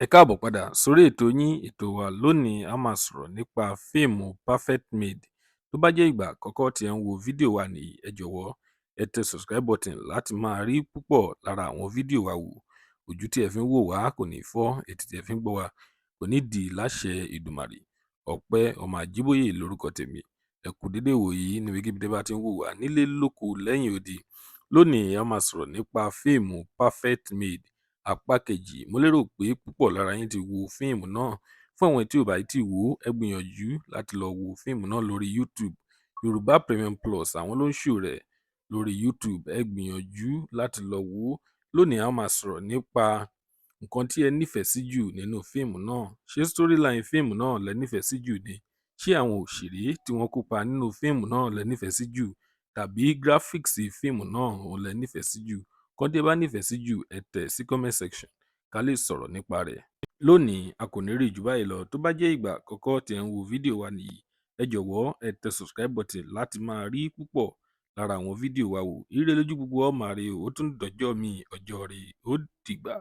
Ẹ káàbọ̀ padà sórí ètò yín ètò wa lónìí a máa sọ̀rọ̀ nípa fíìmù Perfect Maid. Tó bá jẹ́ ìgbà àkọ́kọ́ tí ẹ ń wo fídíò wa nìyí, ẹ jọ̀wọ́ ẹ tẹ subscribe button láti máa rí púpọ̀ lára àwọn fídíò wa wò. Ojú tí ẹ fi ń wò wá kò ní fọ́, etí tí ẹ fi ń gbọ́ wa kò ní di láṣẹ Ìdùmarè. Ọpẹ́ ọmọ Àjíbóyè lórúkọ tèmi. Ẹ kú dédé wòyí níbikíbi tẹ́ bá ti ń wò wá nílé lóko lẹ́yìn odi. Lónìí a máa sọ̀rọ̀ nípa fíìmù Perfect Maid apá kejì. Mo lérò pé púpọ̀ lára yín ti wo fíìmù náà. Fún àwọn tí ò bá tí wò ó, ẹ gbìyànjú láti lọ wo fíìmù náà lórí YouTube. Yorùbá Premium Plus àwọn ló ń show rẹ̀ lórí YouTube. Ẹ gbìyànjú láti lọ wò ó. Lónìí a máa sọ̀rọ̀ nípa nǹkan tí ẹ nífẹ̀ẹ́ sí jù nínú fíìmù náà. Ṣé storyline fíìmù náà lẹ nífẹ̀ẹ́ sí jù ni? Ṣé àwọn òṣèré tí wọ́n kópa nínú fíìmù náà lẹ nífẹ̀ẹ́ sí jù? Tàbí graphics fíìmù náà òun lẹ nífẹ̀ẹ́ sí jù? Kan tí ẹ bá nífẹ̀ẹ́ sí jù, ẹ tẹ̀ sí comment section ká lè sọ̀rọ̀ nípa rẹ̀. Lónìí a kò ní rí jù báyìí lọ. Tó bá jẹ́ ìgbà àkọ́kọ́ tí ẹ ń wo fídíò wa nìyí, ẹ jọ̀wọ́ ẹ tẹ subscribe button láti máa rí púpọ̀ lára àwọn fídíò wa wò. Ire lójú gbogbo ọ máa rí o. Ó tún dọjọ́ mi ọjọ́ rẹ̀ ó dìgbà.